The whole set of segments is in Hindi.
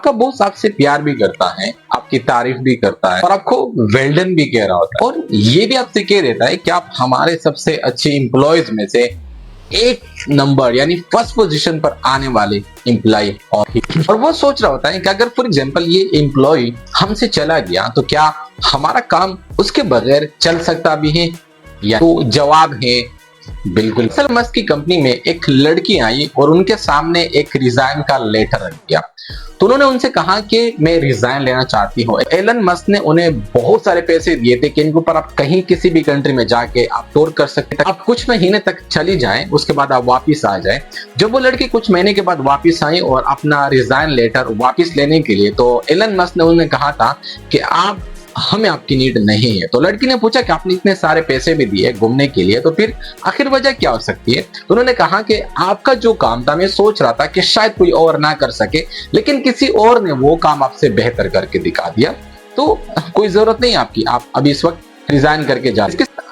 आपका बॉस आपसे प्यार भी करता है, आपकी तारीफ भी करता है और आपको वेल डन भी कह रहा होता है और ये भी आपसे कह देता है कि आप हमारे सबसे अच्छे एम्प्लॉयज में से एक नंबर यानी फर्स्ट पोजीशन पर आने वाले एम्प्लॉय और वो सोच रहा होता है कि अगर फॉर एग्जांपल ये एम्प्लॉय हमसे चला गया तो क्या हमारा काम उसके बगैर चल सकता भी है या तो जवाब है बिल्कुल। एलन मस्क की कंपनी में एक लड़की आई और उनके सामने एक रिजाइन का लेटर रख दिया तो उन्होंने उनसे कहा कि मैं रिजाइन लेना चाहती हूँ। एलन मस्क ने उन्हें बहुत सारे पैसे दिए थे कि इनके ऊपर आप कहीं किसी भी कंट्री में जाके आप टूर कर सकते हैं, आप कुछ महीने तक चली जाएं, उसके बाद आप वापस आ जाएं। जब वो लड़की कुछ महीने के बाद वापस आई और अपना रिजाइन लेटर वापस लेने के लिए तो एलन मस्क ने उन्हें कहा था कि आप हमें आपकी नीड नहीं है। तो लड़की ने पूछा कि आपने इतने सारे पैसे भी दिए घूमने के लिए तो फिर आखिर वजह क्या हो सकती है। तो उन्होंने कहा कि आपका जो काम था मैं सोच रहा था कि शायद कोई और ना कर सके लेकिन किसी और ने वो काम आपसे बेहतर करके दिखा दिया तो कोई जरूरत नहीं आपकी, आप अभी इस वक्त रिजाइन करके जा।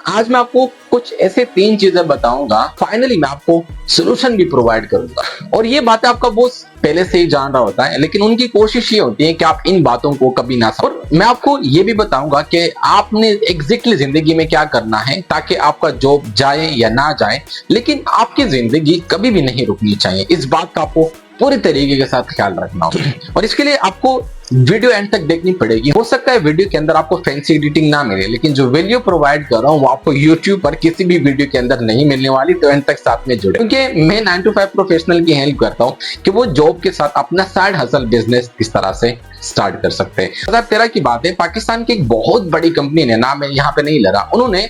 आज मैं आपको कुछ ऐसे 3 चीजें बताऊंगा, फाइनली मैं आपको सोल्यूशन भी प्रोवाइड करूंगा और ये बातें आपका बॉस पहले से ही जान रहा होता है लेकिन उनकी कोशिश ये होती है कि आप इन बातों को कभी ना और मैं आपको ये भी बताऊंगा कि आपने एग्जैक्टली जिंदगी में क्या करना है ताकि आपका जॉब जाए या ना जाए लेकिन आपकी जिंदगी कभी भी नहीं रुकनी चाहिए। इस बात का आपको पूरी तरीके के साथ ख्याल रखना होगा और इसके लिए आपको वीडियो एंड तक देखनी पड़ेगी। हो सकता है वीडियो के अंदर आपको फैंसी एडिटिंग ना मिले लेकिन जो वीडियो प्रोवाइड कर रहा हूँ वो आपको YouTube पर किसी भी वीडियो के अंदर नहीं मिलने वाली, तो एंड तक साथ में जुड़े क्योंकि मैं 9 to 5 प्रोफेशनल की हेल्प करता हूँ कि वो जॉब के साथ अपना साइड हसल बिजनेस किस तरह से स्टार्ट कर सकते हैं। 2013 की बात है, पाकिस्तान की एक बहुत बड़ी कंपनी ने, नाम मैं यहाँ पे नहीं ले रहा, उन्होंने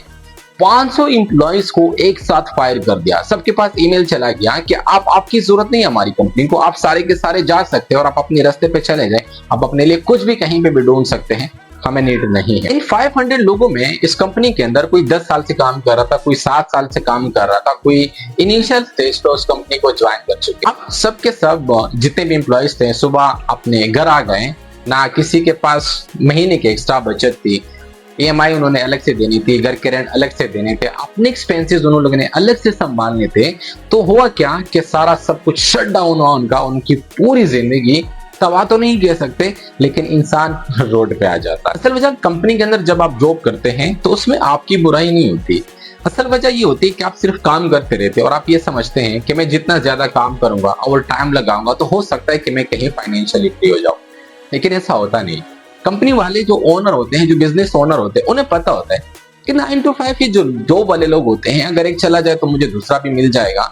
500 इंप्लॉइज को एक साथ फायर कर दिया। सबके पास ईमेल चला गया कि आप आपकी जरूरत नहीं है हमारी कंपनी को, आप सारे के सारे जा सकते हैं और आप अपने रास्ते पे चले जाएं, आप अपने लिए कुछ भी कहीं पे भी ढूंढ सकते हैं, हमें नीड नहीं है। इन 500 लोगों में इस कंपनी के अंदर कोई 10 साल से काम कर रहा था, कोई 7 साल से काम कर रहा था, कोई इनिशियल स्टेज पे उस कंपनी को ज्वाइन कर चुके। अब सबके सब जितने भी एम्प्लॉइज थे सुबह अपने घर आ गए, ना किसी के पास महीने की एक्स्ट्रा बचत थी, EMI उन्होंने अलग से देनी थी, घर के रेंट अलग से देने थे, अपने एक्सपेंसेस उन लोगों ने अलग से संभालने थे। तो हुआ क्या कि सारा सब कुछ शट डाउन हुआ उनका, उनकी पूरी जिंदगी तबाह तो नहीं कह सकते लेकिन इंसान रोड पे आ जाता। असल वजह कंपनी के अंदर जब आप जॉब करते हैं तो उसमें आपकी बुराई नहीं होती, असल वजह ये होती है कि आप सिर्फ काम करते रहते हैं और आप ये समझते हैं कि मैं जितना ज्यादा काम करूंगा और टाइम लगाऊंगा तो हो सकता है कि मैं कहीं फाइनेंशियली फ्री हो जाऊं, लेकिन ऐसा होता नहीं। कंपनी वाले जो ओनर होते हैं, जो बिजनेस ओनर होते हैं, उन्हें पता होता है कि 9 to 5 के जो जॉब वाले लोग होते हैं, अगर एक चला जाए तो मुझे दूसरा भी मिल जाएगा।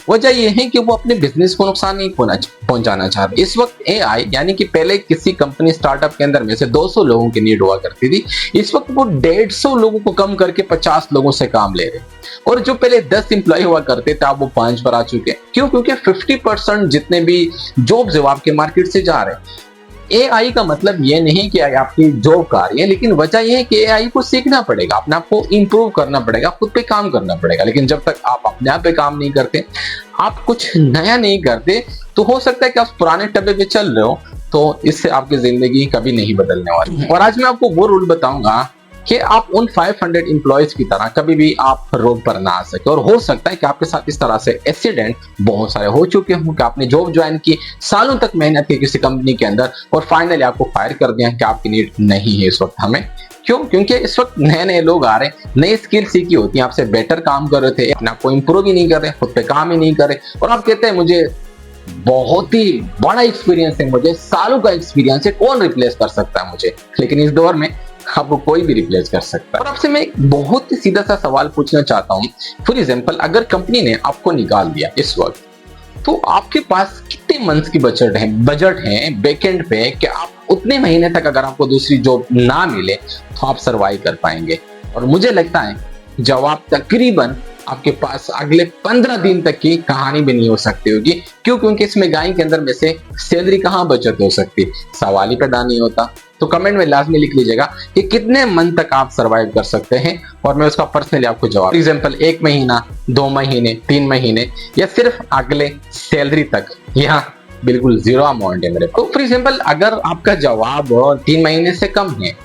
वजह यह है कि वो अपने बिजनेस को नुकसान नहीं पहुंचाना चाहते। इस वक्त AI यानी कि पहले किसी कंपनी स्टार्टअप के अंदर में से 200 लोगों की नीड हुआ करती थी, इस वक्त वो 150 लोगों को कम करके 50 लोगों से काम ले रहे और जो पहले 10 एम्प्लॉय हुआ करते थे अब वो 5 पर आ चुके। क्यों? क्योंकि 50% जितने भी जॉब्स है आपके मार्केट से जा रहे हैं। AI का मतलब ये नहीं कि आपकी जॉब का रही है, लेकिन वजह यह है कि AI को सीखना पड़ेगा, अपने आप को इंप्रूव करना पड़ेगा, खुद पे काम करना पड़ेगा। लेकिन जब तक आप अपने आप पे काम नहीं करते, आप कुछ नया नहीं करते, तो हो सकता है कि आप पुराने टब्बे पे चल रहे हो, तो इससे आपकी जिंदगी कभी नहीं बदलने वाली। और आज मैं आपको वो रूल बताऊंगा कि आप उन 500 एम्प्लॉयज की तरह कभी भी आप रोड पर ना आ सके। और हो सकता है कि आपके साथ इस तरह से एक्सीडेंट बहुत सारे हो चुके हों कि आपने जॉब ज्वाइन की, सालों तक मेहनत की किसी कंपनी के अंदर और फाइनली आपको फायर कर दिया कि आपकी नीड नहीं है इस वक्त हमें। क्यों? क्योंकि इस वक्त नए नए लोग आ रहे हैं, नई स्किल सीखी होती है, आपसे बेटर काम कर रहे थे, अपने आपको इंप्रूव ही नहीं कर रहे, खुद पे काम ही नहीं कर रहे और आप कहते हैं मुझे बहुत ही बड़ा एक्सपीरियंस है, मुझे सालों का एक्सपीरियंस है, कौन रिप्लेस कर सकता है मुझे। लेकिन इस दौर में आपको कोई भी रिप्लेस कर सकता है। और आपसे मैं एक बहुत ही सीधा सा सवाल पूछना चाहता हूं। फॉर एग्जांपल, अगर कंपनी ने आपको निकाल दिया इस वक्त, तो आपके पास कितने मंथ्स की बजट है बैकएंड पे कि आप उतने महीने तक अगर आपको दूसरी जॉब ना मिले तो आप सर्वाइव कर पाएंगे? और मुझे लगता है जवाब तकरीबन आपके पास अगले 15 दिन तक की कहानी भी नहीं हो सकती होगी। क्यों? क्योंकि इसमें गाय के अंदर में से सैलरी कहां बचत हो सकती, सवाल ही पैदा नहीं होता। तो कमेंट में लाजमी लिख लीजिएगा कि कितने मंथ तक आप सरवाइव कर सकते हैं और मैं उसका पर्सनली आपको जवाब, एग्जांपल 1 महीना, 2 महीने, 3 महीने या सिर्फ अगले सैलरी तक, यहाँ बिल्कुल जीरो अमाउंट है मेरे। तो फॉर एग्जांपल अगर आपका जवाब 3 महीने से कम है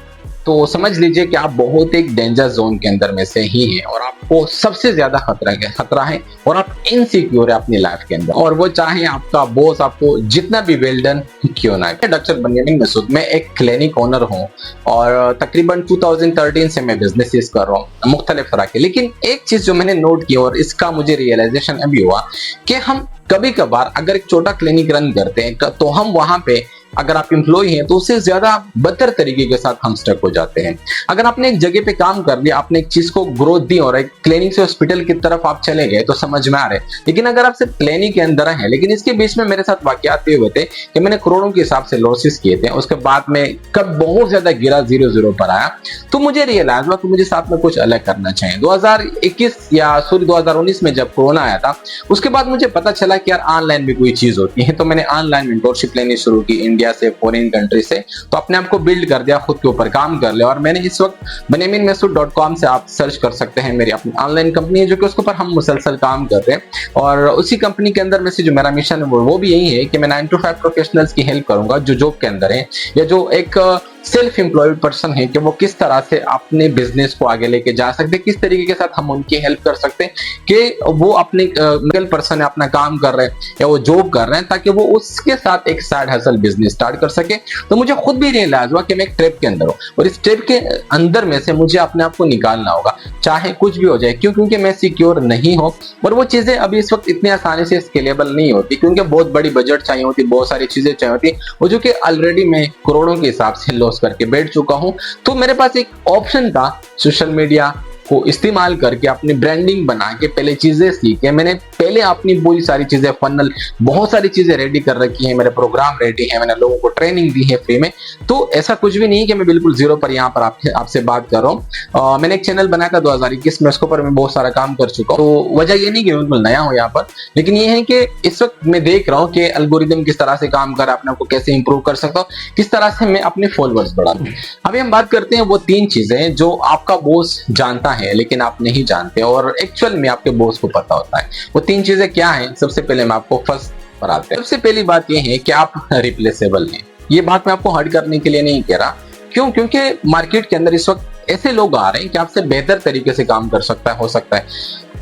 तो समझ लीजिए कि आप बहुत एक डेंजर जोन के अंदर में से ही हैं और आप आपको सबसे ज्यादा खतरा है और आप इनसिक्योर है अपनी लाइफ के अंदर, और वो चाहे आपका बॉस आपको जितना भी वेल डन क्यों ना। डॉक्टर बेंजामिन मसूद, मैं एक क्लिनिक ओनर हूँ और तकरीबन 2013 से मैं बिजनेस कर रहा हूँ मुख्तलिफ तरह के। लेकिन एक चीज जो मैंने नोट की और इसका मुझे रियलाइजेशन अभी हुआ कि हम कभी कभार अगर एक छोटा क्लिनिक रन करते हैं तो हम वहां पे, अगर आप एम्प्लॉय हैं तो उससे ज्यादा बदतर तरीके के साथ हम स्टक हो जाते हैं। अगर आपने एक जगह पे काम कर लिया, आपने एक चीज को ग्रोथ दी और एक क्लिनिक से हॉस्पिटल की तरफ आप चले गए तो समझ में आ रहे, लेकिन अगर आप सिर्फ क्लिनिक के अंदर हैं, लेकिन इसके बीच में मेरे साथ वाकयात ये हुए थे कि मैंने करोड़ों के हिसाब से लॉसेस किए थे। उसके बाद में कब बहुत ज्यादा गिरा, 0-0 पर आया, तो मुझे रियलाइज हुआ कि मुझे साथ में कुछ अलग करना चाहिए। 2019 में जब कोरोना आया था, उसके बाद मुझे पता चला कि यार ऑनलाइन भी कोई चीज होती है, तो मैंने ऑनलाइन मेंटरशिप लेनी शुरू की इंडिया से, फॉरेन कंट्री से। तो अपने आप को बिल्ड कर दिया, खुद के ऊपर काम कर लिया। और मैंने इस वक्त benjaminmasood.com से आप सर्च कर सकते हैं, मेरी अपनी ऑनलाइन कंपनी है जो कि उसके ऊपर हम मुसलसल काम कर रहे हैं। और उसी कंपनी के अंदर में से जो मेरा मिशन है वो भी यही है कि मैं 9 to 5 प्रोफेशनल्स की हेल्प करूंगा जो जॉब के अंदर है या जो एक सेल्फ एम्प्लॉयड पर्सन है, कि वो किस तरह से अपने बिजनेस को आगे लेके जा सकते हैं, किस तरीके के साथ हम उनकी हेल्प कर सकते हैं कि वो अपने मिडिल पर्सन है, अपना काम कर रहे हैं या वो जॉब कर रहे हैं, ताकि वो उसके साथ एक साइड हसल बिजनेस स्टार्ट कर सके। तो मुझे खुद भी रियलाइज हुआ कि मैं एक ट्रैप के अंदर हूँ और इस ट्रैप के अंदर में से मुझे अपने आप को निकालना होगा, चाहे कुछ भी हो जाए। क्यों? क्योंकि मैं सिक्योर नहीं हूँ और वो चीजें अभी इस वक्त इतनी आसानी से स्केलेबल नहीं होती, क्योंकि बहुत बड़ी बजट चाहिए होती, बहुत सारी चीजें चाहिए होती, वो जो कि ऑलरेडी मैं करोड़ों के हिसाब से लॉस करके बैठ चुका हूं। तो मेरे पास एक ऑप्शन था सोशल मीडिया को इस्तेमाल करके अपनी ब्रांडिंग बना के पहले चीजें सीखे। मैंने पहले अपनी पूरी सारी चीजें, फनल, बहुत सारी चीजें रेडी कर रखी है, मेरे प्रोग्राम रेडी है, मैंने लोगों को ट्रेनिंग दी है फ्री में। तो ऐसा कुछ भी नहीं कि मैं बिल्कुल जीरो पर यहाँ पर आपसे बात कर रहा हूँ। मैंने एक चैनल बनाया था 2021 में, उसके ऊपर मैं बहुत सारा काम कर चुका हूँ। तो वजह ये नहीं कि मैं बिल्कुल नया हूँ यहाँ पर, लेकिन ये है कि इस वक्त मैं देख रहा हूँ कि एल्गोरिदम किस तरह से काम कर रहा है, अपने को कैसे इंप्रूव कर सकता हूँ, किस तरह से मैं अपने फॉलोअर्स बढ़ा दूं। अभी हम बात करते हैं वो 3 चीजें जो आपका बॉस जानता है लेकिन आप नहीं जानते और एक्चुअल में आपके बॉस को पता होता है। वो 3 चीजें क्या हैं? सबसे पहले मैं आपको फर्स्ट पर आते हैं। सबसे पहली बात ये है कि आप रिप्लेसेबल हैं। ये बात मैं आपको हर्ट करने के लिए नहीं कह रहा। क्यों? क्योंकि मार्केट के अंदर इस वक्त ऐसे लोग आ रहे हैं कि आपसे बेहतर तरीके से काम कर सकता है, हो सकता है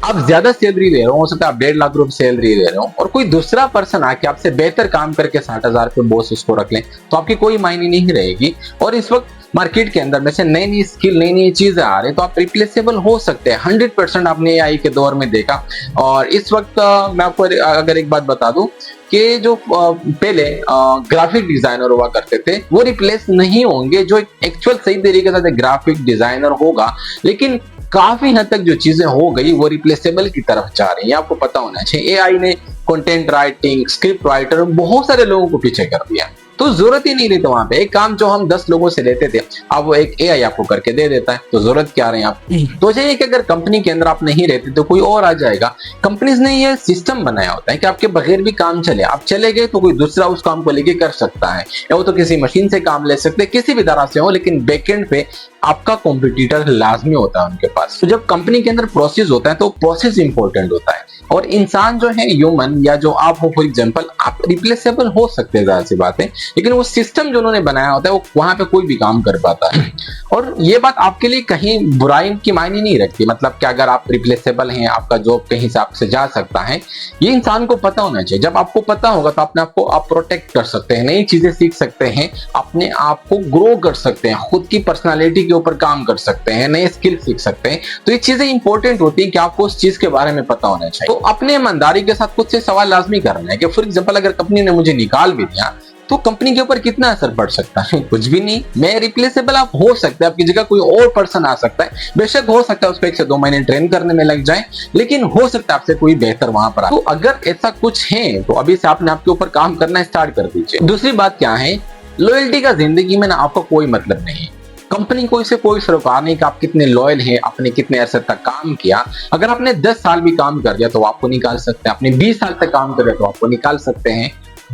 आप ज्यादा सैलरी ले रहे हो सकता है आप 1.5 लाख रुपए सैलरी ले रहे हो, और कोई दूसरा पर्सन आके आपसे बेहतर काम करके 60,000 पे बॉस उसको रख ले, तो आपकी कोई मायने नहीं रहेगी। और इस वक्त मार्केट के अंदर में से नई नई स्किल, नई नई चीजें आ रही है, तो आप रिप्लेसेबल हो सकते हैं 100%। आपने एआई के दौर में देखा। और इस वक्त मैं आपको अगर एक बात बता दूं कि जो पहले ग्राफिक डिजाइनर हुआ करते थे वो रिप्लेस नहीं होंगे। जो एक्चुअल सही तरीके से ग्राफिक डिजाइनर होगा, लेकिन काफी हद तक जो चीजें हो गई वो रिप्लेसेबल की तरफ जा रही है, आपको पता होना चाहिए। एआई ने कंटेंट राइटिंग, स्क्रिप्ट राइटर, बहुत सारे लोगों को पीछे कर दिया, तो जरूरत ही नहीं रही। तो वहां पे एक काम जो हम 10 लोगों से लेते थे, अब वो एक एआई आपको करके दे देता है, तो जरूरत क्या रही आप। तो चाहिए कि अगर कंपनी के अंदर आप नहीं रहते तो कोई और आ जाएगा। कंपनीज ने ये सिस्टम बनाया होता है कि आपके बगैर भी काम चले, आप चले गए तो कोई दूसरा उस काम को लेके कर सकता है, या वो तो किसी मशीन से काम ले सकते हैं, किसी भी तरह से हो, लेकिन बैकएंड पे आपका कॉम्पिटिटर लाजमी होता है उनके पास। तो जब कंपनी के अंदर प्रोसेस होता है तो प्रोसेस इंपॉर्टेंट होता है, और इंसान जो है ह्यूमन या जो आप हो, फॉर एग्जांपल आप रिप्लेसेबल हो सकते हैं, जाहिर सी बात है, लेकिन वो सिस्टम जो उन्होंने बनाया होता है वो वहां पे कोई भी काम कर पाता है। और ये बात आपके लिए कहीं बुराई की मायने नहीं रखती, मतलब कि अगर आप रिप्लेसेबल हैं, आपका जॉब कहीं हिसाब से जा सकता है, ये इंसान को पता होना चाहिए। जब आपको पता होगा तो अपने आप को आप प्रोटेक्ट कर सकते हैं, नई चीजें सीख सकते हैं, अपने आप को ग्रो कर सकते हैं, खुद की पर्सनालिटी के ऊपर काम कर सकते हैं, नए स्किल सीख सकते हैं। तो ये चीजें इंपॉर्टेंट होती है कि आपको उस चीज के बारे में पता होना चाहिए। तो अपने ईमानदारी के साथ खुद से सवाल लाजमी करना है कि फॉर एग्जांपल अगर कंपनी ने मुझे निकाल भी दिया तो कंपनी के ऊपर कितना असर पड़ सकता है? कुछ भी नहीं। मैं रिप्लेसेबल आप हो सकते हैं, आपकी जगह कोई और पर्सन आ सकता है, बेशक हो सकता है उसको 1 से 2 महीने ट्रेन करने में लग जाए, लेकिन हो सकता है आपसे कोई बेहतर वहां पर आ। तो अगर ऐसा कुछ है तो अभी से आपने आपके ऊपर काम करना स्टार्ट कर दीजिए। दूसरी बात क्या है, लॉयल्टी का जिंदगी में ना आपका कोई मतलब नहीं। कंपनी को इसे कोई सरोकार नहीं कि आप कितने लॉयल हैं, आपने कितने अरसे तक काम किया। अगर आपने 10 साल भी काम कर दिया तो आपको निकाल सकते हैं, आपने 20 साल तक काम कर दिया तो आपको निकाल सकते हैं।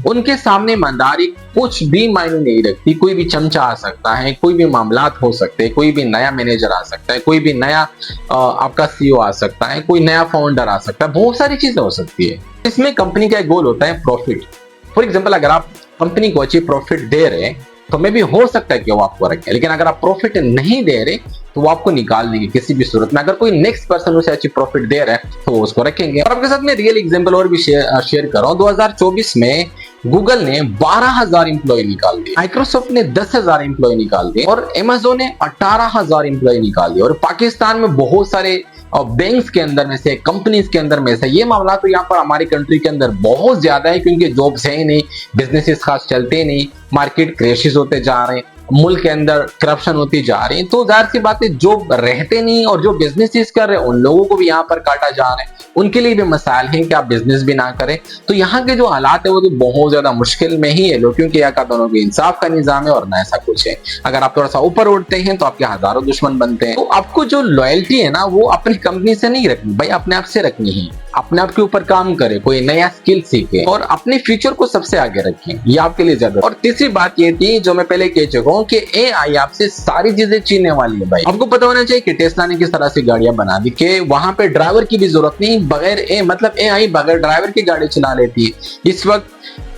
उनके सामने ईमानदारी कुछ भी मायने नहीं रखती। कोई भी चमचा आ सकता है, कोई भी मामलात हो सकते हैं, कोई भी नया मैनेजर आ सकता है, कोई भी नया आपका सीईओ आ सकता है, कोई नया फाउंडर आ सकता है, बहुत सारी चीजें हो सकती है। इसमें कंपनी का एक गोल होता है प्रॉफिट। फॉर एग्जाम्पल अगर आप कंपनी को अच्छी प्रॉफिट दे रहे हैं तो मे भी हो सकता है कि वो आपको रखे, लेकिन अगर आप प्रॉफिट नहीं दे रहे तो वो आपको निकाल देंगे किसी भी सूरत में। अगर कोई नेक्स्ट पर्सन उसे अच्छी प्रॉफिट दे रहा है तो वो उसको रखेंगे। और आपके साथ में रियल एग्जांपल और भी शेयर कर रहा हूँ। 2024 में गूगल ने 12,000 एम्प्लॉय निकाल दिए, माइक्रोसॉफ्ट ने 10,000 एम्प्लॉय निकाल दिए और अमेज़न ने 18,000 एम्प्लॉय निकाल दिए। और पाकिस्तान में बहुत सारे बैंक्स के अंदर में से, कंपनीज के अंदर में से, ये मामला तो यहाँ पर हमारी कंट्री के अंदर बहुत ज्यादा है, क्योंकि जॉब्स है ही नहीं, बिजनेसेस खास चलते नहीं, मार्केट क्रैशेस होते जा रहे हैं, मुल्क के अंदर करप्शन होती जा रही है। तो जाहिर सी बात है जो रहते नहीं और जो बिजनेसेस कर रहे हैं उन लोगों को भी यहाँ पर काटा जा रहा है, उनके लिए भी मसाइल हैं कि आप बिजनेस भी ना करें। तो यहाँ के जो हालात है वो तो बहुत ज्यादा मुश्किल में ही है लोग, क्योंकि यहाँ का दोनों के इंसाफ का निजाम है और ना ऐसा कुछ है। अगर आप थोड़ा सा ऊपर उठते हैं तो आपके हजारों दुश्मन बनते हैं। तो आपको जो लॉयल्टी है ना वो अपनी कंपनी से नहीं रखनी भाई, अपने आप से रखनी है। अपने आप के ऊपर काम करे, कोई नया स्किल सीखे और अपने फ्यूचर को सबसे आगे रखें, ये आपके लिए जरूरत। और तीसरी बात ये थी जो मैं पहले कह चुका हूँ कि एआई आपसे सारी चीजें छीनने वाली है भाई। आपको पता होना चाहिए कि टेस्ला ने किस तरह से गाड़ियां बना दी कि वहां पे ड्राइवर की भी जरूरत नहीं, बगैर एआई बगैर ड्राइवर की गाड़ी चला लेती है। इस वक्त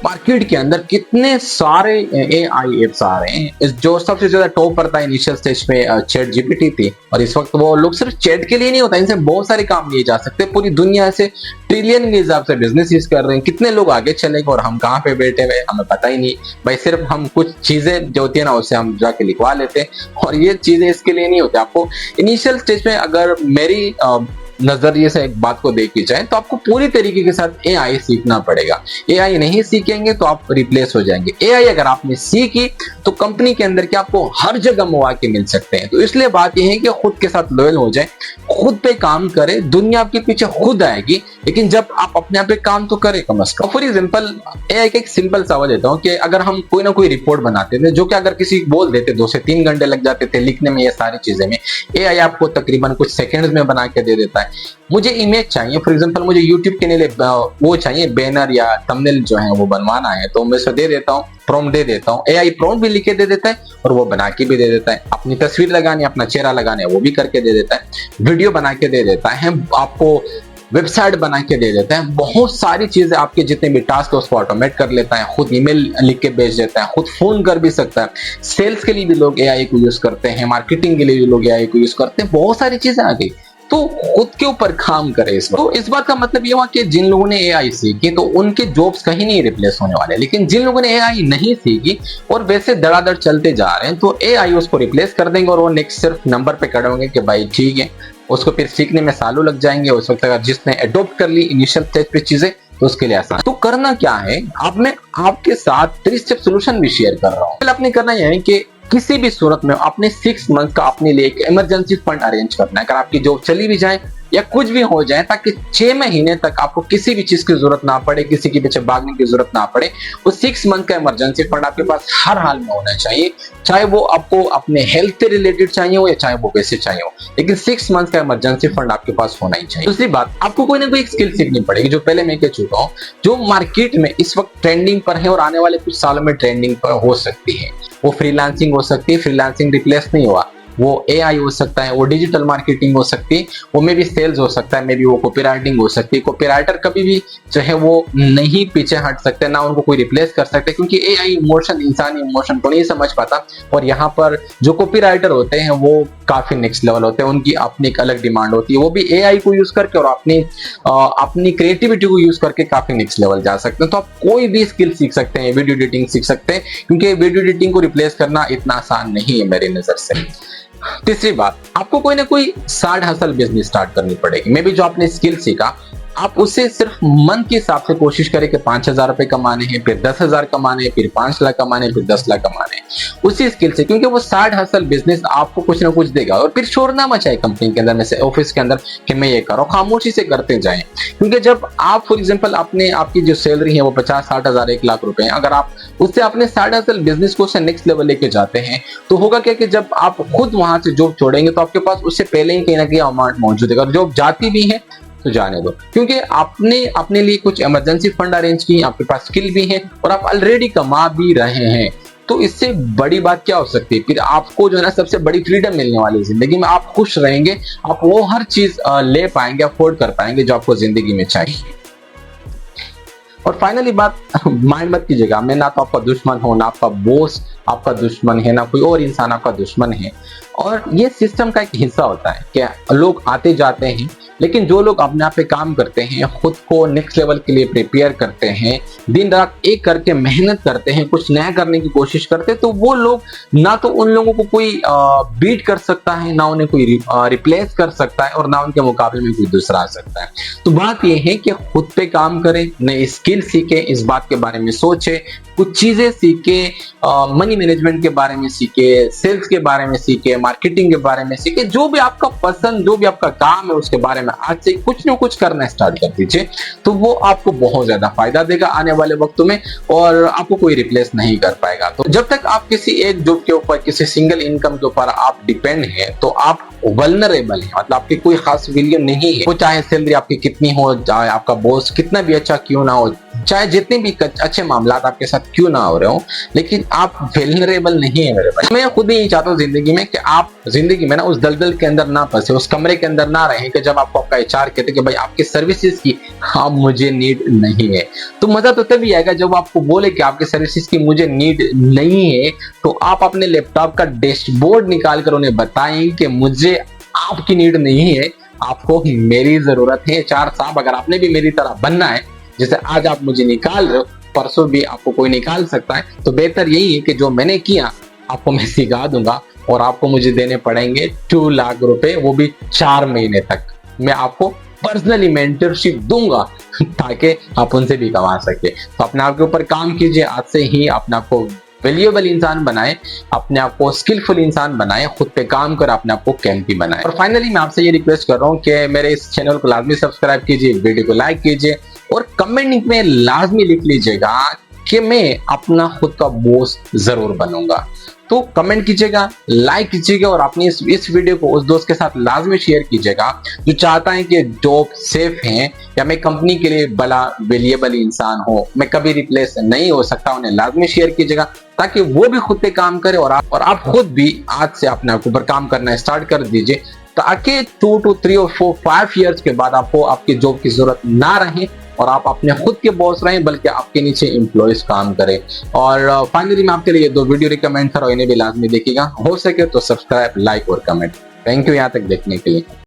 मार्केट के अंदर कितने सारे एआई एप्स आ रहे हैं। जो सबसे ज्यादा टॉप पर था इनिशियल स्टेज पे चैट जीपीटी थी, और इस वक्त वो लोग सिर्फ चैट के लिए नहीं होता, इनसे बहुत सारे काम लिए जा सकते हैं। पूरी दुनिया से ट्रिलियन के हिसाब से बिजनेस कर रहे हैं। कितने लोग आगे चले गए और हम कहाँ पे बैठे हुए हमें पता ही नहीं भाई। सिर्फ हम कुछ चीजें जो होती है ना उससे हम जाके लिखवा लेते हैं, और ये चीजें इसके लिए नहीं होती। आपको इनिशियल स्टेज में अगर मेरी नजरिए से एक बात को देखी जाए तो आपको पूरी तरीके के साथ एआई सीखना पड़ेगा। एआई नहीं सीखेंगे तो आप रिप्लेस हो जाएंगे। एआई अगर आपने सीखी तो कंपनी के अंदर के आपको हर जगह मौके मिल सकते हैं। तो इसलिए बात यह है कि खुद के साथ लॉयल हो जाए, खुद पे काम करें, दुनिया आपके पीछे खुद आएगी, लेकिन जब आप अपने आप पे काम तो करें कम से कम। फॉर एग्जांपल एआई का एक सिंपल सवाल देता हूँ कि अगर हम कोई ना कोई रिपोर्ट बनाते थे, जो कि अगर किसी बोल देते 2 से 3 घंटे लग जाते थे लिखने में, ये सारी चीजें में एआई आपको तकरीबन कुछ सेकंड्स में बना के दे देता है। मुझे इमेज चाहिए, फॉर एग्जांपल मुझे यूट्यूब के लिए वो चाहिए बैनर या थंबनेल जो है वो बनवाना है, तो मैं इसे दे देता हूँ, प्रॉम्प्ट दे देता हूँ, एआई प्रॉम्प्ट भी लिख के दे देता है और वो बना के भी दे देता है। अपनी तस्वीर लगानी, अपना चेहरा लगाना है वो भी करके दे देता है, वीडियो बना के दे देता है, आपको वेबसाइट बना के दे देता है। बहुत सारी चीजें आपके जितने भी टास्क है उसको ऑटोमेट कर लेता है, खुद ईमेल लिख के भेज देता है, खुद फोन कर भी सकता है। सेल्स के लिए भी लोग एआई को यूज करते हैं, मार्केटिंग के लिए भी लोग एआई को यूज करते हैं। बहुत सारी चीजें आ गई, तो खुद के ऊपर काम करे इस बात। तो इस बात का मतलब ये हुआ कि जिन लोगों ने एआई सीखी तो उनके जॉब्स कहीं नहीं रिप्लेस होने वाले, लेकिन जिन लोगों ने एआई नहीं सीखी और वैसे धड़ाधड़ चलते जा रहे हैं तो एआई उसको रिप्लेस कर देंगे और वो नेक्स्ट सिर्फ नंबर पे खड़े होंगे कि भाई ठीक है, उसको फिर सीखने में सालों लग जाएंगे। उस वक्त अगर जिसने अडॉप्ट कर ली इनिशियल स्टेज पे चीजें तो उसके लिए आसान। तो करना क्या है, अब मैं आपके साथ 3 स्टेप सोल्यूशन भी शेयर कर रहा हूँ। पहले आपने करना यह है कि किसी भी सूरत में अपने 6 मंथ का अपने लिए एक इमरजेंसी फंड अरेंज करना है। अगर आपकी जॉब चली भी जाए या कुछ भी हो जाए, ताकि 6 महीने तक आपको किसी भी चीज की जरूरत ना पड़े, किसी के पीछे भागने की जरूरत ना पड़े। वो 6 मंथ का इमरजेंसी फंड आपके पास हर हाल में होना चाहिए, चाहे वो आपको अपने हेल्थ से रिलेटेड चाहिए हो या चाहे वो वैसे चाहिए हो, लेकिन 6 मंथ का इमरजेंसी फंड आपके पास होना ही चाहिए। दूसरी बात, आपको कोई ना कोई स्किल सीखनी पड़ेगी, जो पहले मैं कह चुका हूँ, जो मार्केट में इस वक्त ट्रेंडिंग पर है और आने वाले कुछ सालों में ट्रेंडिंग पर हो सकती है। वो फ्रीलांसिंग हो सकती है, फ्रीलांसिंग रिप्लेस नहीं हुआ, वो एआई हो सकता है, वो डिजिटल मार्केटिंग हो सकती है, वो मे भी सेल्स हो सकता है, मे भी वो कॉपीराइटिंग हो सकती है। कॉपीराइटर कभी भी जो है वो नहीं पीछे हट सकते, ना उनको कोई रिप्लेस कर सकते, क्योंकि एआई इमोशन, इंसानी इमोशन को नहीं समझ पाता। और यहाँ पर जो कॉपीराइटर होते हैं वो काफी नेक्स्ट लेवल होते हैं, उनकी अपनी एक अलग डिमांड होती है, वो भी एआई को यूज करके और अपनी क्रिएटिविटी को यूज करके काफी नेक्स्ट लेवल जा सकते हैं। तो आप कोई भी स्किल सीख सकते हैं, वीडियो एडिटिंग सीख सकते हैं, क्योंकि वीडियो एडिटिंग को रिप्लेस करना इतना आसान नहीं है मेरी नजर से। तीसरी बात, आपको कोई ना कोई साइड हसल बिजनेस स्टार्ट करनी पड़ेगी। मे भी जो आपने स्किल सीखा आप उससे सिर्फ मंथ के हिसाब से कोशिश करें कि 5,000 रुपए कमाने हैं, फिर 10,000 कमाने हैं, फिर 5 लाख कमाने हैं, फिर 10 लाख कमाने हैं उसी स्किल से, क्योंकि वो साइड हसल बिजनेस आपको कुछ ना कुछ देगा। और फिर शोर ना मचाए कंपनी के अंदर में से, ऑफिस के अंदर कि मैं ये कर रहा हूं, खामोशी से करते जाएं। क्योंकि जब आप फॉर एग्जांपल आपकी जो सैलरी है वो 50-60,000 1 लाख रुपए है, अगर आप उससे अपने साइड हसल बिजनेस को नेक्स्ट लेवल लेके जाते हैं तो होगा क्या कि जब आप खुद वहां से जॉब छोड़ेंगे तो आपके पास उससे पहले ही कहीं ना कहीं अमाउंट मौजूद है। अगर जॉब जाती भी है तो जाने दो, क्योंकि आपने अपने लिए कुछ इमरजेंसी फंड अरेंज किए, आपके पास स्किल भी है और आप ऑलरेडी कमा भी रहे हैं। तो इससे बड़ी बात क्या हो सकती है? फिर आपको जो है ना सबसे बड़ी फ्रीडम मिलने वाली है जिंदगी में। आप खुश रहेंगे, आप वो हर चीज ले पाएंगे, अफोर्ड कर पाएंगे जो आपको जिंदगी में चाहिए। और फाइनली बात, माइंड मत कीजिएगा, मैं ना तो आपका दुश्मन हूं, ना आपका बॉस, आपका दुश्मन है, ना कोई और इंसान आपका दुश्मन है। और ये सिस्टम का एक हिस्सा होता है कि लोग आते जाते हैं, लेकिन जो लोग अपने आप पे काम करते हैं, खुद को नेक्स्ट लेवल के लिए प्रिपेयर करते हैं, दिन रात एक करके मेहनत करते हैं, कुछ नया करने की कोशिश करते हैं, तो वो लोग ना तो उन लोगों को कोई बीट कर सकता है, ना उन्हें कोई रिप्लेस कर सकता है, और ना उनके मुकाबले में कोई दूसरा आ सकता है। तो बात यह है कि खुद पे काम करें, नए स्किल सीखें, इस बात के बारे में सोचें, कुछ चीजें सीखे, मनी मैनेजमेंट के बारे में सीखे, सेल्स के बारे में सीखे, मार्केटिंग के बारे में सीखे, जो भी आपका पसंद, जो भी आपका काम है उसके बारे में आज से कुछ ना कुछ करना स्टार्ट कर दीजिए। तो वो आपको बहुत ज्यादा फायदा देगा आने वाले वक्तों में, और आपको कोई रिप्लेस नहीं कर पाएगा। तो जब तक आप किसी एक जॉब के ऊपर, किसी सिंगल इनकम के ऊपर आप डिपेंड है, तो आप वल्नरेबल है, मतलब आपकी कोई खास वैल्यू नहीं है। वो चाहे सैलरी आपकी कितनी हो, चाहे आपका बॉस कितना भी अच्छा क्यों ना हो, चाहे जितने भी अच्छे मामला आपके साथ क्यों ना हो रहे हो, लेकिन आप वेलनरेबल नहीं है मेरे भाई। मैं खुद ही चाहता हूँ जिंदगी में कि आप जिंदगी में ना उस दलदल के अंदर ना फंसे, उस कमरे के अंदर ना रहें कि जब आपको आपका एचआर कहते कि भाई आपकी सर्विसेज की हाँ मुझे नीड नहीं है। तो मजा तो तभी आएगा जब आपको बोले कि आपकी सर्विसेज की मुझे नीड नहीं है, तो आप अपने लैपटॉप का डैशबोर्ड निकाल कर उन्हें बताएं कि मुझे आपकी नीड नहीं है, आपको मेरी जरूरत है। एचआर साहब, अगर आपने भी मेरी तरह बनना है, जैसे आज आप मुझे निकाल रहे हो, परसों भी आपको कोई निकाल सकता है, तो बेहतर यही है कि जो मैंने किया आपको मैं सिखा दूंगा, और आपको मुझे देने पड़ेंगे 2 लाख रुपए, वो भी 4 महीने तक। मैं आपको पर्सनली मेंटरशिप दूंगा ताकि आप उनसे भी कमा सके। तो अपने आप के ऊपर काम कीजिए, आज से ही अपने आप को वैल्यूएबल इंसान बनाए, अपने आप को स्किलफुल इंसान बनाए, खुद पे काम कर अपने आप को कैंपी बनाए। और फाइनली मैं आपसे ये रिक्वेस्ट कर रहा हूँ कि मेरे इस चैनल को लाजमी सब्सक्राइब कीजिए, वीडियो को लाइक कीजिए, और कमेंट में लाजमी लिख लीजिएगा कि मैं अपना खुद का बॉस जरूर बनूंगा। तो कमेंट कीजिएगा, लाइक कीजिएगा, और अपनी इस वीडियो को उस दोस्त के साथ लाजमी शेयर कीजिएगा जो चाहता है कि जॉब सेफ है, या मैं कंपनी के लिए बड़ा वैल्यूएबल इंसान हो, मैं कभी रिप्लेस नहीं हो सकता। उन्हें लाजमी शेयर कीजिएगा ताकि वो भी खुद पे काम करे, और आप खुद भी आज से अपने ऊपर काम करना स्टार्ट कर दीजिए, ताकि 2 to 3 or 4 5 ईयर्स के बाद आपको आपकी जॉब की जरूरत ना रहे, और आप अपने खुद के बॉस रहें, बल्कि आपके नीचे एम्प्लॉयज काम करें। और फाइनली मैं आपके लिए ये 2 वीडियो रिकमेंड कर रहा हूं, इन्हें भी लाजमी देखिएगा, हो सके तो सब्सक्राइब, लाइक और कमेंट। थैंक यू यहाँ तक देखने के लिए।